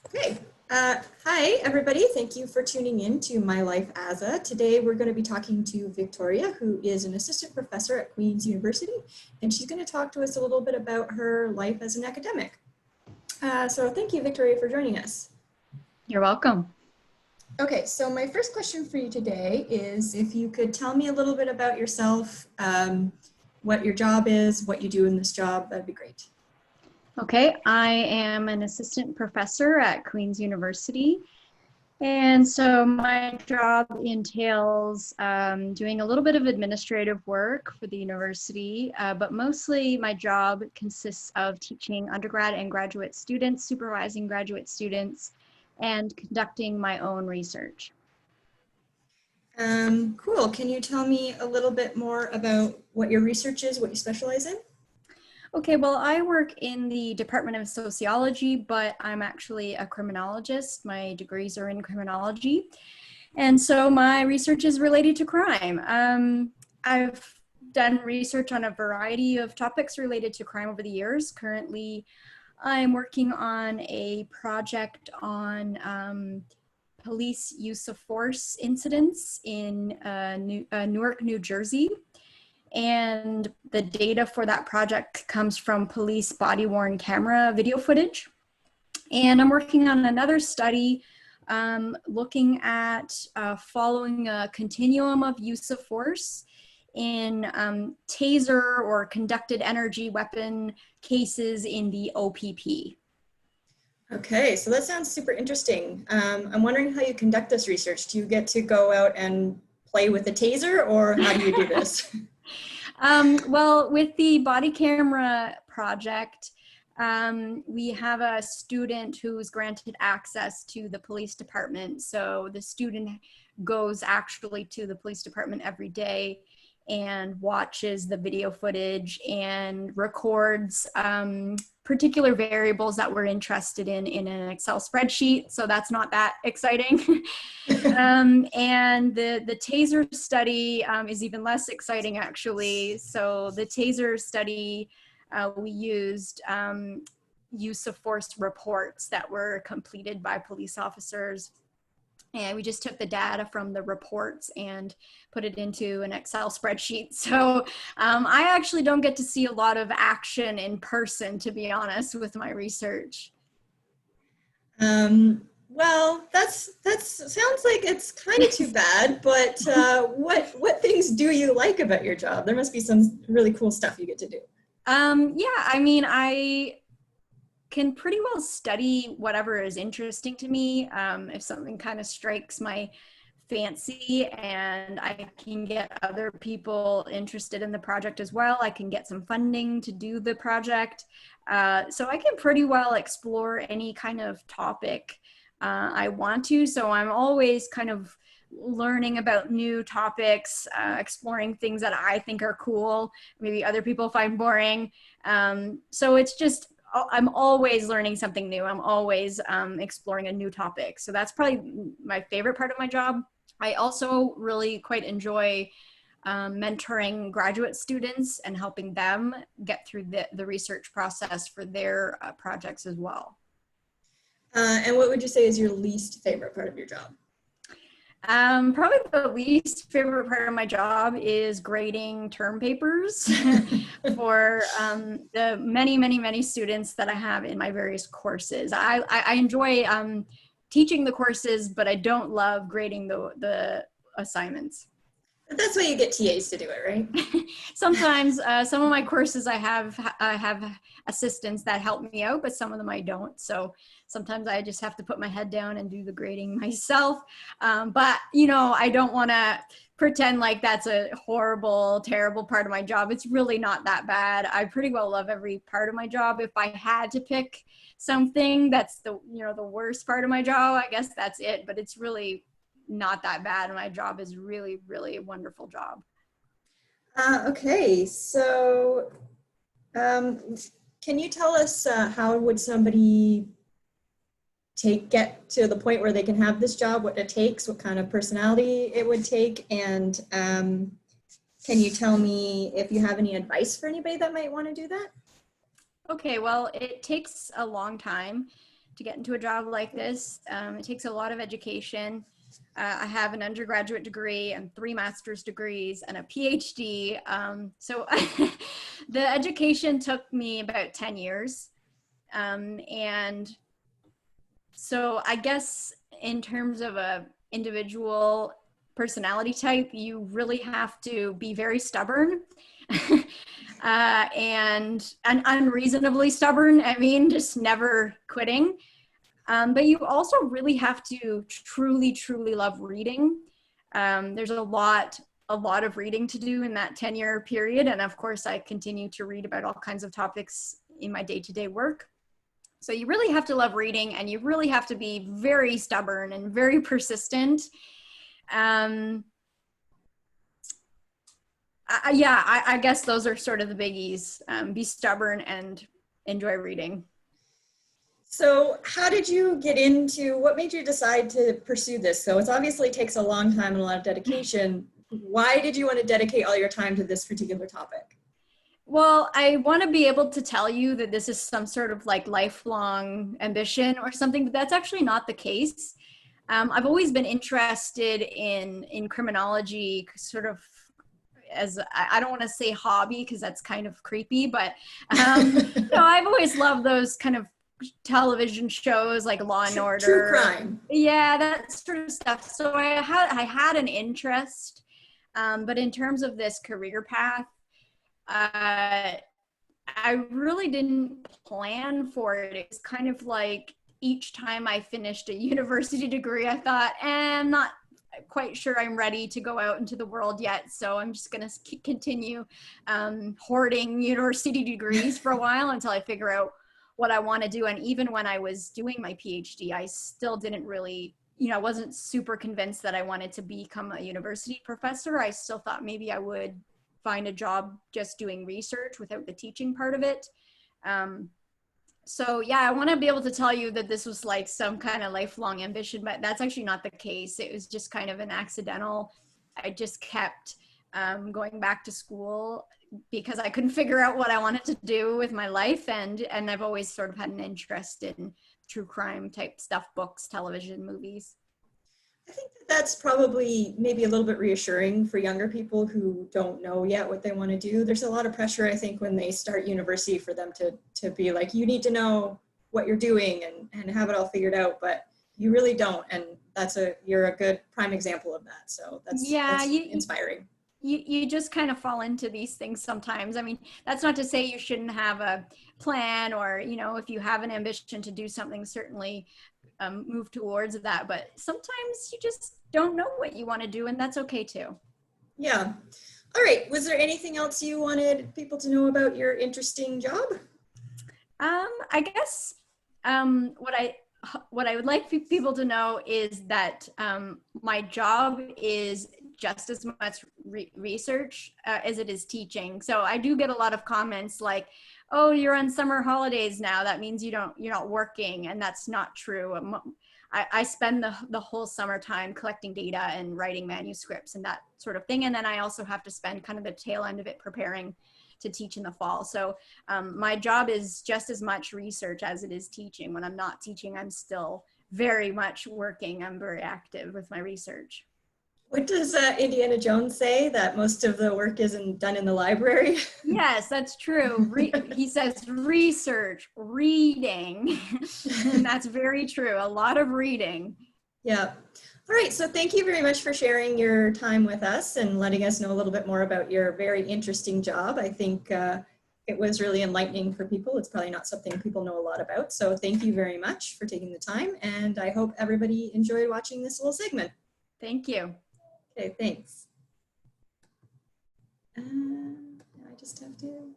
Okay. Hi, everybody. Thank you for tuning in to My Life as a. Today, we're going to be talking to Victoria, who is an assistant professor at Queen's University, and she's going to talk to us a little bit about her life as an academic. So thank you, Victoria, for joining us. You're welcome. Okay, so my first question for you today is if you could tell me a little bit about yourself, what your job is, what you do in this job, that'd be great. Okay, I am an assistant professor at Queen's University. And so my job entails doing a little bit of administrative work for the university, but mostly my job consists of teaching undergrad and graduate students, supervising graduate students, and conducting my own research. Cool. Can you tell me a little bit more about what your research is, what you specialize in? Okay, well, I work in the Department of Sociology, but I'm actually a criminologist. My degrees are in criminology. And so my research is related to crime. I've done research on a variety of topics related to crime over the years. Currently, I'm working on a project on police use of force incidents in Newark, New Jersey. And the data for that project comes from police body-worn camera video footage. And I'm working on another study looking at following a continuum of use of force in taser or conducted energy weapon cases in the OPP. Okay, so that sounds super interesting. I'm wondering how you conduct this research. Do you get to go out and play with the taser, or how do you do this? Well, with the body camera project, we have a student who's granted access to the police department. So the student goes actually to the police department every day and watches the video footage and records particular variables that we're interested in an Excel spreadsheet. So that's not that exciting. And the taser study is even less exciting, actually. So the taser study, we used use of force reports that were completed by police officers. And we just took the data from the reports and put it into an Excel spreadsheet. So I actually don't get to see a lot of action in person, to be honest, with my research. Well, that's sounds like it's kind of too bad. But what things do you like about your job? There must be some really cool stuff you get to do. Yeah, I mean, I can pretty well study whatever is interesting to me. If something kind of strikes my fancy and I can get other people interested in the project as well, I can get some funding to do the project. So I can pretty well explore any kind of topic I want to. So I'm always kind of learning about new topics, exploring things that I think are cool, maybe other people find boring. So it's just, I'm always learning something new. I'm always exploring a new topic. So that's probably my favorite part of my job. I also really quite enjoy mentoring graduate students and helping them get through the research process for their projects as well. And what would you say is your least favorite part of your job? Probably the least favorite part of my job is grading term papers for the many students that I have in my various courses. I enjoy teaching the courses, but I don't love grading the assignments. But that's why you get TAs to do it, right? Sometimes some of my courses I have assistants that help me out, but some of them I don't. So sometimes I just have to put my head down and do the grading myself. But you know, I don't want to pretend like that's a horrible, terrible part of my job. It's really not that bad. I pretty well love every part of my job. If I had to pick something that's the worst part of my job, I guess that's it. But it's really not that bad. My job is really, really a wonderful job. Okay, so can you tell us how would somebody get to the point where they can have this job, what it takes, what kind of personality it would take, and can you tell me if you have any advice for anybody that might want to do that? Okay, well, it takes a long time to get into a job like this. It takes a lot of education. I have an undergraduate degree and 3 master's degrees and a PhD. So the education took me about 10 years. And so I guess in terms of a individual personality type, you really have to be very stubborn and unreasonably stubborn. I mean, just never quitting. But you also really have to truly, truly love reading. There's a lot of reading to do in that 10-year period. And of course, I continue to read about all kinds of topics in my day-to-day work. So you really have to love reading, and you really have to be very stubborn and very persistent. I guess those are sort of the biggies. Be stubborn and enjoy reading. So how did you get into, what made you decide to pursue this? So it obviously takes a long time and a lot of dedication. Why did you want to dedicate all your time to this particular topic? Well, I want to be able to tell you that this is some sort of like lifelong ambition or something, but that's actually not the case. I've always been interested in criminology, sort of as, I don't want to say hobby because that's kind of creepy, but I've always loved those kind of television shows like Law and Order. True crime. Yeah, that sort of stuff. So I had an interest, but in terms of this career path, I really didn't plan for it. It's kind of like each time I finished a university degree, I thought, I'm not quite sure I'm ready to go out into the world yet. So I'm just going to continue hoarding university degrees for a while until I figure out what I want to do. And even when I was doing my PhD, I still didn't really, I wasn't super convinced that I wanted to become a university professor. I still thought maybe I would find a job just doing research without the teaching part of it. So yeah, I want to be able to tell you that this was like some kind of lifelong ambition, but that's actually not the case. It was just kind of an accidental. I just kept going back to school because I couldn't figure out what I wanted to do with my life. And I've always sort of had an interest in true crime type stuff, books, television, movies. I think that's probably maybe a little bit reassuring for younger people who don't know yet what they want to do. There's a lot of pressure, I think, when they start university for them to be like, you need to know what you're doing and have it all figured out, but you really don't. And you're a good prime example of that. So that's inspiring. You just kind of fall into these things sometimes. I mean, that's not to say you shouldn't have a plan or, if you have an ambition to do something, certainly move towards that. But sometimes you just don't know what you want to do, and that's okay too. Yeah. All right. Was there anything else you wanted people to know about your interesting job? I guess what I would like people to know is that my job is just as much research as it is teaching. So I do get a lot of comments like, "Oh, you're on summer holidays now. That means you're not working," and that's not true. I spend the whole summertime collecting data and writing manuscripts and that sort of thing, and then I also have to spend kind of the tail end of it preparing to teach in the fall. So my job is just as much research as it is teaching. When I'm not teaching, I'm still very much working. I'm very active with my research. What does Indiana Jones say, that most of the work isn't done in the library? Yes, that's true. He says research, reading, and that's very true. A lot of reading. Yeah. All right, so thank you very much for sharing your time with us and letting us know a little bit more about your very interesting job. I think it was really enlightening for people. It's probably not something people know a lot about. So thank you very much for taking the time, and I hope everybody enjoyed watching this little segment. Thank you. Okay, thanks. I just have to...